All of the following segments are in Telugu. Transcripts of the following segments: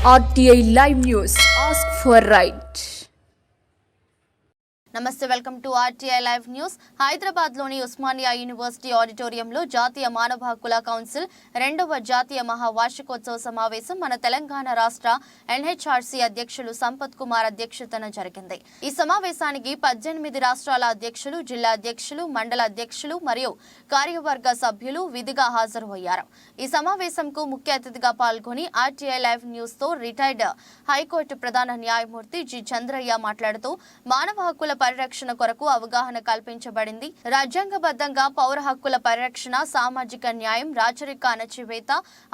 RTI Live News. Ask for right. నమస్తే, welcome to RTI live news. హైదరాబాద్లోని ఉస్మానియా యూనివర్సిటీ ఆడిటోరియంలో జాతీయ మానవ హక్కుల కౌన్సిల్ 2వ జాతీయ మహావార్షికోత్సవ సమావేశం మన తెలంగాణ రాష్ట్ర ఎన్హెచ్ఆర్సీ అధ్యక్షులు సంపత్ కుమార్ అధ్యక్షతన జరిగింది. ఈ సమావేశానికి 18 రాష్ట్రాల అధ్యక్షులు, జిల్లా అధ్యక్షులు, మండల అధ్యక్షులు మరియు కార్యవర్గ సభ్యులు విధిగా హాజరయ్యారు. ఈ సమావేశంకు ముఖ్య అతిథిగా పాల్గొని ఆర్టీఐ లైవ్ న్యూస్ తో రిటైర్డ్ హైకోర్టు ప్రధాన న్యాయమూర్తి జి చంద్రయ్య మాట్లాడుతూ మానవ హక్కుల పరిరక్షణ కొరకు అవగాహన కల్పించబడింది. రాజ్యాంగబద్ధంగా పౌర హక్కుల పరిరక్షణ, సామాజిక న్యాయం, రాచరిక అణచివేత,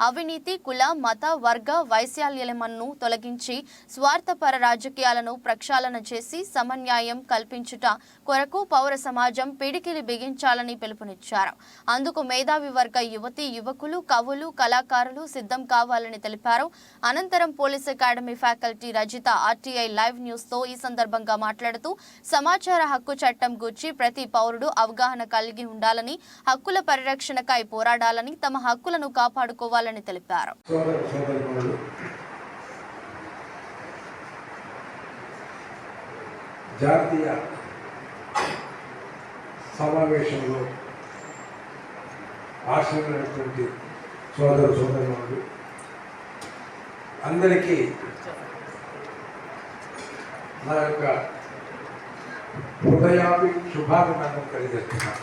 అవినీతి, కుల, మత, వర్గ వైశాల్యలను తొలగించి స్వార్థపర రాజకీయాలను ప్రక్షాళన చేసి సమన్యాయం కల్పించుట కొరకు పౌర సమాజం పిడికిలి బిగించాలని పిలుపునిచ్చారు. అందుకు మేధావి వర్గ యువతి యువకులు, కవులు, కళాకారులు సిద్ధం కావాలని తెలిపారు. అనంతరం police academy faculty Rajitha RTI live news తో ఈ సందర్భంగా మాట్లాడుతూ సమాచార హక్కు చట్టం గురించి ప్రతి పౌరుడు అవగాహన కలిగి ఉండాలని, హక్కుల పరిరక్షణకై పోరాడాలని, తమ హక్కులను కాపాడుకోవాలని తెలిపారు. జాతీయ సమావేశంలో ఆశీర్వదించినటువంటి సోదరులు అందరికీ నా యొక్క హృదయాభి శుభాభినందనలు తెలియజేస్తున్నాను.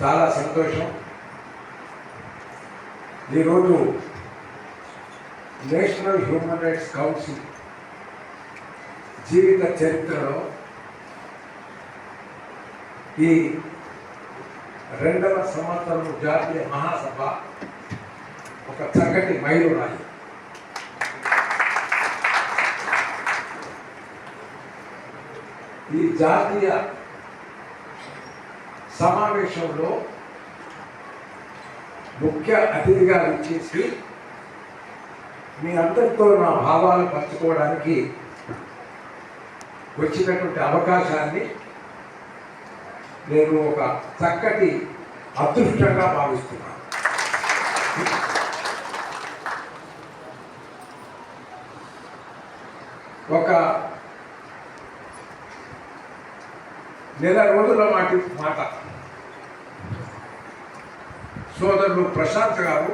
చాలా సంతోషం. ఈరోజు నేషనల్ హ్యూమన్ రైట్స్ కౌన్సిల్ జీవిత చరిత్రలో ఈ 2వ సంవత్సరం జాతీయ మహాసభ ఒక చక్కటి మైలురాయి. ఈ జాతీయ సమావేశంలో ముఖ్య అతిథిగా ఇచ్చేసి మీ అందరితో నా భావాలు పంచుకోవడానికి వచ్చినటువంటి అవకాశాన్ని నేను ఒక చక్కటి అదృష్టంగా భావిస్తున్నాను. ఒక నెల రోజుల మాట సోదరులు ప్రశాంత్ గారు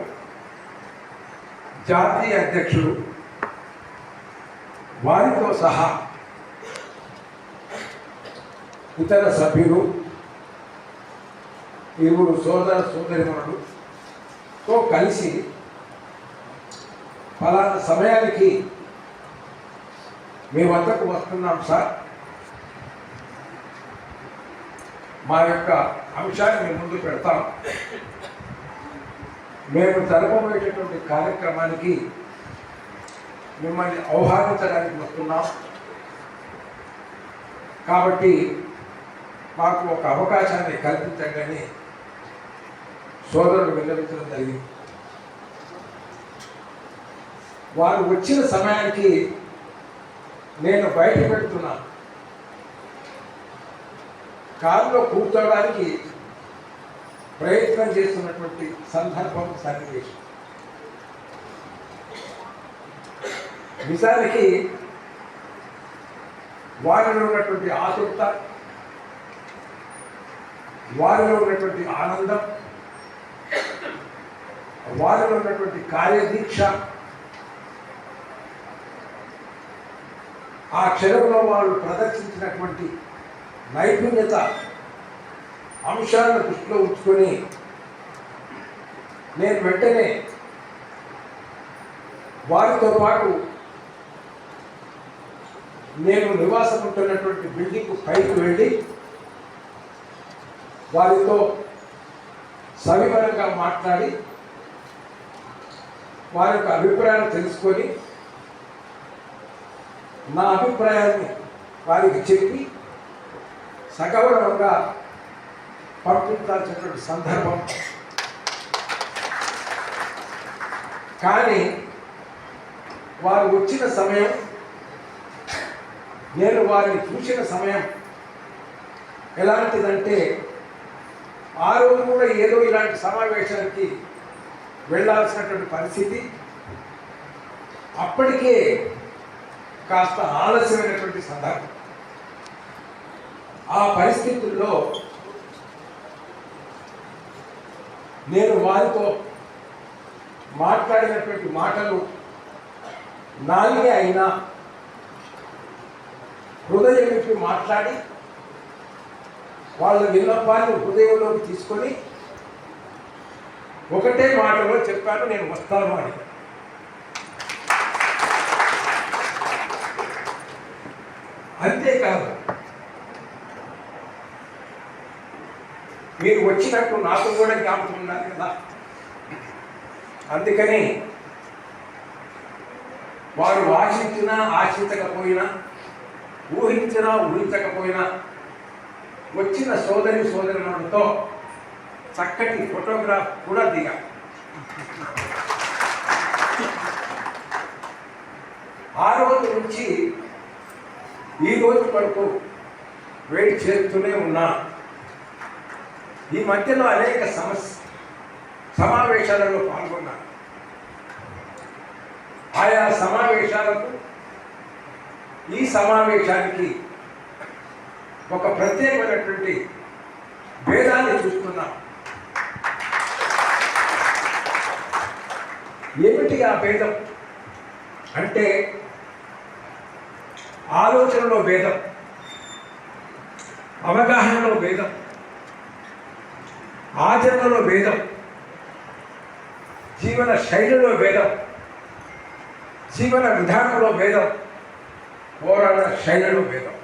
జాతీయ అధ్యక్షుడు, వారితో సహా ఇతర సభ్యులు, ఇరువురు సోదరిమణులతో కలిసి ఫలానా సమయానికి మీ వద్దకు వస్తున్నాం సార్, మా యొక్క అంశాన్ని మీ ముందు పెడతాం, మేము జరపబోయేటటువంటి కార్యక్రమానికి మిమ్మల్ని ఆహ్వానించడానికి వస్తున్నాం కాబట్టి మాకు ఒక అవకాశాన్ని కల్పించగానే సోదరులు విన్నవించడం జరిగింది. వారు వచ్చిన సమయానికి నేను బయట పెడుతున్నాను. కారులో కూర్చోవడానికి ప్రయత్నం చేస్తున్నటువంటి సందర్భం, సన్నివేశం. నిజానికి వారిలో ఉన్నటువంటి ఆతృత, వారిలో ఉన్నటువంటి ఆనందం, వారిలో ఉన్నటువంటి కార్యదీక్ష, ఆ క్షణంలో వాళ్ళు ప్రదర్శించినటువంటి నైపుణ్యత అంశాలను దృష్టిలో ఉంచుకొని నేను వెంటనే వారితో పాటు నేను నివాసం ఉంటున్నటువంటి బిల్డింగ్ పైకి వెళ్ళి వారితో సవివరంగా మాట్లాడి వారి యొక్క అభిప్రాయాలు తెలుసుకొని నా అభిప్రాయాన్ని వారికి చెప్పి సగౌరవంగా పంపించాల్సినటువంటి సందర్భం. కానీ వారు వచ్చిన సమయం, నేను వారిని చూసిన సమయం ఎలాంటిదంటే ఆ రోజు కూడా ఏదో ఇలాంటి సమావేశానికి వెళ్ళాల్సినటువంటి పరిస్థితి, అప్పటికే కాస్త ఆలస్యమైనటువంటి సందర్భం. ఆ పరిస్థితుల్లో నేను వారితో మాట్లాడినటువంటి మాటలు నాలుగే అయినా హృదయం విప్పి మాట్లాడి వాళ్ళ విన్నపాన్ని హృదయంలోకి తీసుకొని ఒకటే మాటలో చెప్పాను, నేను వస్తాను అని. అంతేకాదు, మీరు వచ్చినట్టు నాకు కూడా జ్ఞాపకం ఉండాలి కదా. అందుకని వారు ఆశించినా ఆశించకపోయినా, ఊహించినా ఊహించకపోయినా వచ్చిన సోదరులతో చక్కటి ఫోటోగ్రాఫ్ కూడా దిగా. ఆ రోజు నుంచి ఈ రోజు వరకు వెయిట్ చేస్తూనే ఉన్నా. ఈ మధ్యలో అనేక సమావేశాలలో పాల్గొన్నాను. ఆయా సమావేశాలకు ఈ సమావేశానికి ఒక ప్రత్యేకమైనటువంటి భేదాన్ని చూస్తున్నాం. ఏమిటి ఆ భేదం అంటే, ఆలోచనలో భేదం, అవగాహనలో భేదం, ఆచరణలో భేదం, జీవన శైలిలో భేదం, జీవన విధానంలో భేదం, పోరాట శైలిలో భేదం.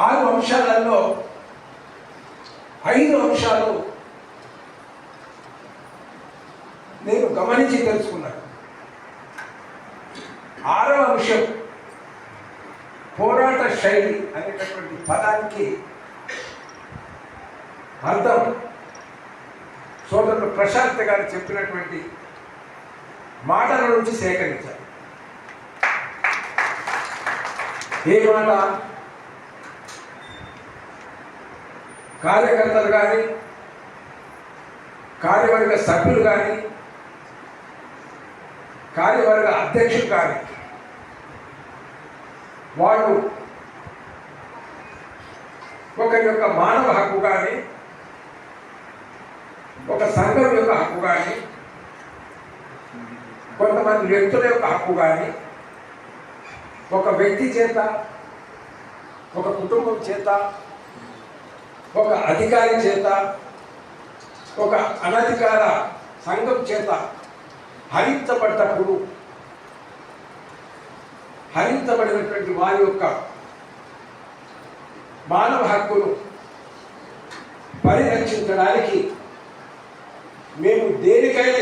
ఆరు అంశాలలో 5 అంశాలు నేను గమనించి తెలుసుకున్నాను. 6వ అంశం పోరాట శైలి అనేటటువంటి పదానికి అర్థం సోదరుడు ప్రశాంత్ గారు చెప్పినటువంటి మాటల నుంచి సేకరించారు. ఏ మాట? కార్యకర్తలు కానీ, కార్యవర్గ సభ్యులు కానీ, కార్యవర్గ అధ్యక్షులు కానీ వాళ్ళు ఒకరి యొక్క మానవ హక్కు కానీ, ఒక సంఘం యొక్క హక్కు కానీ, కొంతమంది వ్యక్తుల యొక్క హక్కు కానీ, ఒక వ్యక్తి చేత, ఒక కుటుంబం చేత, ఒక అధికారి చేత, ఒక అనధికార సంఘం చేత హరించబడ్డప్పుడు హరించబడినటువంటి వారి యొక్క మానవ హక్కును పరిరక్షించడానికి మేము దేనికైనా